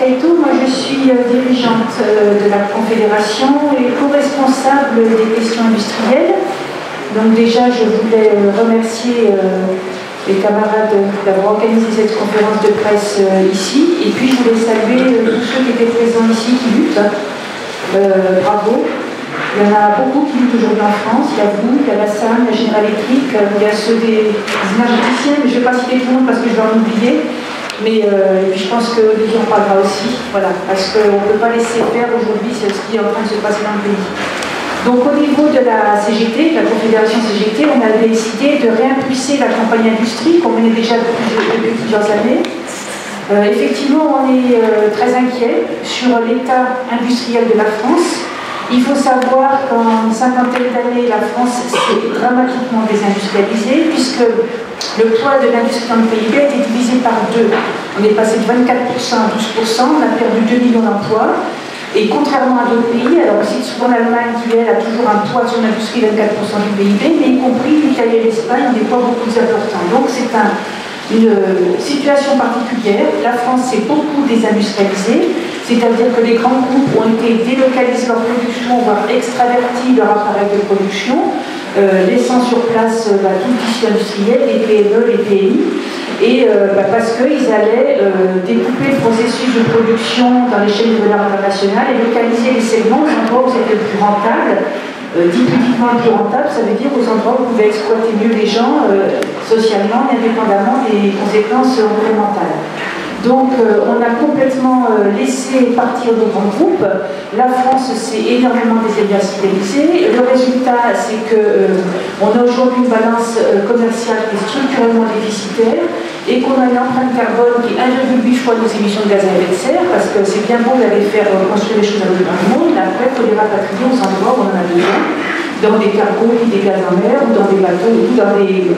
Caïto, moi je suis dirigeante de la Confédération et co-responsable des questions industrielles. Donc déjà je voulais remercier les camarades d'avoir organisé cette conférence de presse ici. Et puis je voulais saluer tous ceux qui étaient présents ici qui luttent. Bravo. Il y en a beaucoup qui luttent aujourd'hui en France. Il y a vous, il y a la SAM, la General Electric, il y a ceux des énergéticiens, mais je ne vais pas citer tout le monde parce que je vais en oublier. Mais je pense que Olivier en parlera aussi, voilà, parce qu'on ne peut pas laisser faire aujourd'hui ce qui est en train de se passer dans le pays. Donc au niveau de la CGT, la Confédération CGT, on a décidé de réimpulser la campagne industrie qu'on menait déjà depuis plusieurs années. Effectivement, on est très inquiet sur l'état industriel de la France. Il faut savoir qu'en une cinquantaine d'années, la France s'est dramatiquement désindustrialisée, puisque le poids de l'industrie dans le PIB a été divisé par deux. On est passé de 24% à 12%, on a perdu 2 millions d'emplois. Et contrairement à d'autres pays, alors on cite souvent l'Allemagne qui, elle, a toujours un poids sur l'industrie de 24% du PIB, mais y compris l'Italie et l'Espagne ont des poids beaucoup plus importants. Donc c'est une situation particulière. La France s'est beaucoup désindustrialisée, c'est-à-dire que les grands groupes ont été délocalisés leur production, voire extravertis leur appareil de production, laissant sur place tout le tissu industriel, les PME, les PMI, et parce qu'ils allaient découper le processus de production dans les chaînes de valeur internationales et localiser les segments aux endroits où c'était le plus rentable. Dit publiquement le plus rentable, ça veut dire aux endroits où on pouvait exploiter mieux les gens socialement et indépendamment des conséquences environnementales. Donc on a complètement laissé partir nos grands groupes. La France s'est énormément désindustrialisée. Le résultat, c'est qu'on a aujourd'hui une balance commerciale qui est structurellement déficitaire et qu'on a une empreinte carbone qui est 1,8 fois nos émissions de gaz à effet de serre, parce que c'est bien beau d'aller faire construire les choses à l'autre bout du monde, mais après il faut les rapatrier aux endroits où on en a besoin, dans des cargos qui dégazent en mer, ou dans des bateaux, ou dans des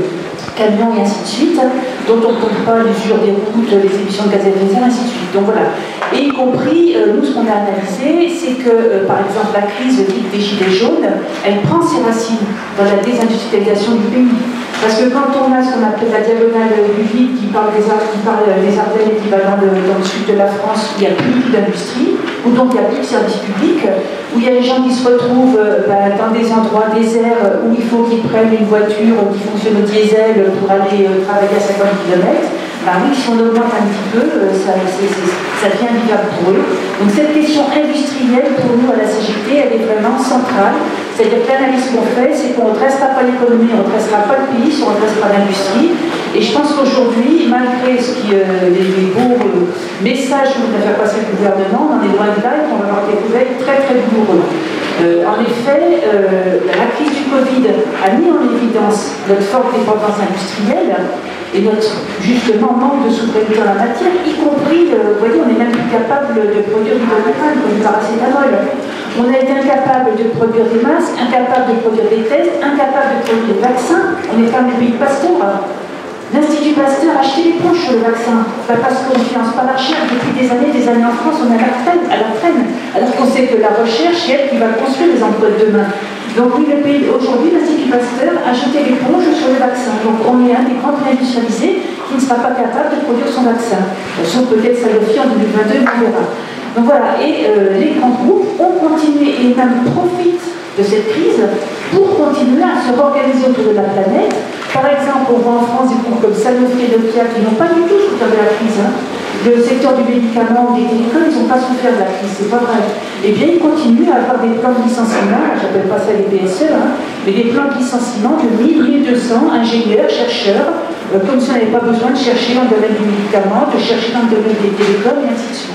camions et ainsi de suite, dont on ne compte pas l'usure des routes, les émissions de gaz à effet de serre, ainsi de suite. Donc voilà. Et y compris, nous, ce qu'on a analysé, c'est que, par exemple, la crise dite des Gilets jaunes, elle prend ses racines dans la désindustrialisation du pays. Parce que quand on a ce qu'on appelle la diagonale du vide, qui parle des Ardennes et qui va dans le sud de la France, où il n'y a plus du tout d'industrie, où donc il n'y a plus de services publics, où il y a des gens qui se retrouvent dans des endroits déserts où il faut qu'ils prennent une voiture qui fonctionne au diesel pour aller travailler à 50 km. Ben oui, si on augmente un petit peu, ça devient vivable pour eux. Donc cette question industrielle, pour nous à la CGT, elle est vraiment centrale. C'est-à-dire que l'analyse qu'on fait, c'est qu'on ne redressera pas l'économie, on ne redressera pas le pays si on ne redresse pas l'industrie. Et je pense qu'aujourd'hui, malgré les beaux messages que nous a fait passer le gouvernement, on est loin de là et qu'on va avoir des nouvelles très très douloureux. En effet, la crise du Covid a mis en évidence notre forte dépendance industrielle et notre, justement, manque de souveraineté en la matière, y compris, vous voyez, on n'est même plus capable de produire du doliprane, comme du paracétamol. On a été incapable de produire des masques, incapable de produire des tests, incapable de produire des vaccins. On est quand même le pays de Pasteur. L'Institut Pasteur a acheté l'éponge sur le vaccin, pas parce qu'on ne finance pas la recherche. Depuis des années en France, on est à la traîne, alors qu'on sait que la recherche, c'est elle qui va construire les emplois de demain. Donc oui, le pays, aujourd'hui, l'Institut Pasteur a jeté l'éponge sur le vaccin. Donc on est un des grands pays industrialisés qui ne sera pas capable de produire son vaccin. Sauf peut-être Sanofi en 2022, on verra. Donc voilà, et les grands groupes ont continué et même profitent de cette crise pour continuer à se réorganiser autour de la planète. Par exemple, on voit en France des groupes comme Sanofi et Nokia qui n'ont pas du tout souffert de la crise. Le secteur du médicament ou des télécoms, ils n'ont pas souffert de la crise, c'est pas vrai. Eh bien, ils continuent à avoir des plans de licenciement, j'appelle pas ça les PSE, mais des plans de licenciement de 1000, 1200 ingénieurs, chercheurs, comme si on n'avait pas besoin de chercher dans le domaine du médicament, de chercher dans le domaine des télécoms, et ainsi de suite.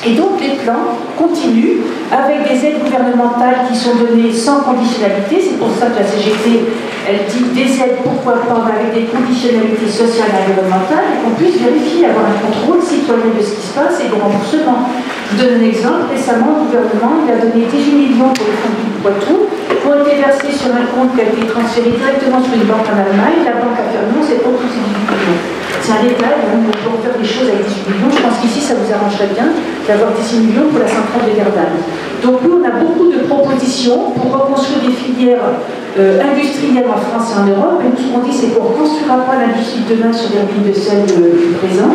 Et donc les plans continuent avec des aides gouvernementales qui sont données sans conditionnalité. C'est pour ça que la CGT, elle dit des aides, pourquoi pas, avec des conditionnalités sociales et environnementales, et qu'on puisse vérifier, avoir un contrôle citoyen de ce qui se passe et de remboursement. Je vous donne un exemple. Récemment, le gouvernement il a donné 18 millions pour le fonds du Poitou, qui ont été versés sur un compte qui a été transféré directement sur une banque en Allemagne. La banque a fait non, c'est pas tous ces 18 millions. C'est un détail, on peut faire des choses avec 18 millions. Je pense qu'ici, ça vous arrangerait bien d'avoir 18 millions pour la centrale de Gardanne. Donc nous, on a beaucoup de propositions pour reconstruire des filières industrielles en France et en Europe. Et nous, ce qu'on dit, c'est qu'on ne reconstruira pas l'industrie de demain sur les ruines de celle du présent.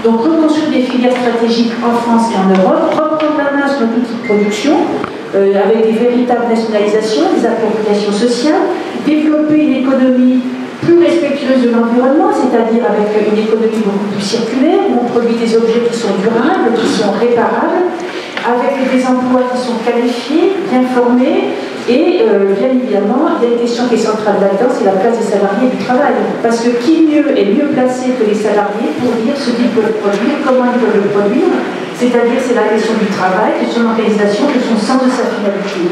Donc reconstruire des filières stratégiques en France et en Europe, reprendre la main sur notre outil de production, avec des véritables nationalisations, des appropriations sociales, développer une économie plus respectueuse de l'environnement, c'est-à-dire avec une économie beaucoup plus circulaire, où on produit des objets qui sont durables, qui sont réparables, avec des emplois qui sont qualifiés, bien formés, et bien évidemment, il y a une question qui est centrale là-dedans, c'est la place des salariés et du travail. Parce que qui mieux est mieux placé que les salariés pour dire ce qu'ils peuvent produire, comment ils peuvent le produire, c'est-à-dire c'est la question du travail, de son organisation, de son sens de sa finalité.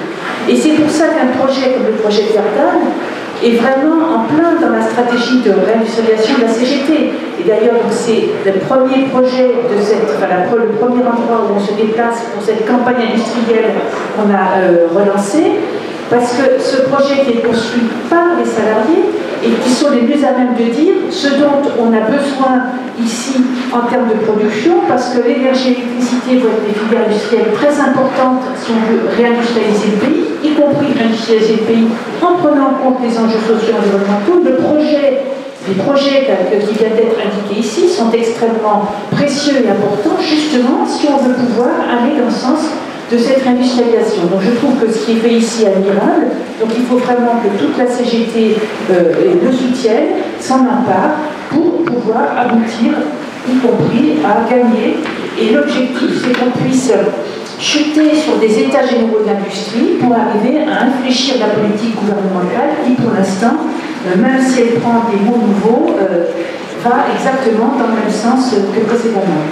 Et c'est pour ça qu'un projet comme le projet Verdane est vraiment en plein dans la stratégie de réindustrialisation de la CGT. Et d'ailleurs, c'est le premier projet de cette, le premier endroit où on se déplace pour cette campagne industrielle qu'on a relancée, parce que ce projet qui est construit par les salariés et qui sont les mieux à même de dire ce dont on a besoin ici en termes de production, parce que l'énergie et l'électricité vont être des filières industrielles très importantes si on veut réindustrialiser le pays, y compris réindustrialiser le pays en prenant en compte les enjeux sociaux et environnementaux. Les projets qui viennent d'être indiqués ici sont extrêmement précieux et importants, justement, si on veut pouvoir aller dans le sens de cette réindustrialisation. Donc je trouve que ce qui est fait ici est admirable, donc il faut vraiment que toute la CGT le soutienne, s'en empare, pour pouvoir aboutir, y compris à gagner. Et l'objectif, c'est qu'on puisse chuter sur des états généraux d'industrie pour arriver à infléchir la politique gouvernementale qui, pour l'instant, même si elle prend des mots nouveaux, va exactement dans le même sens que précédemment.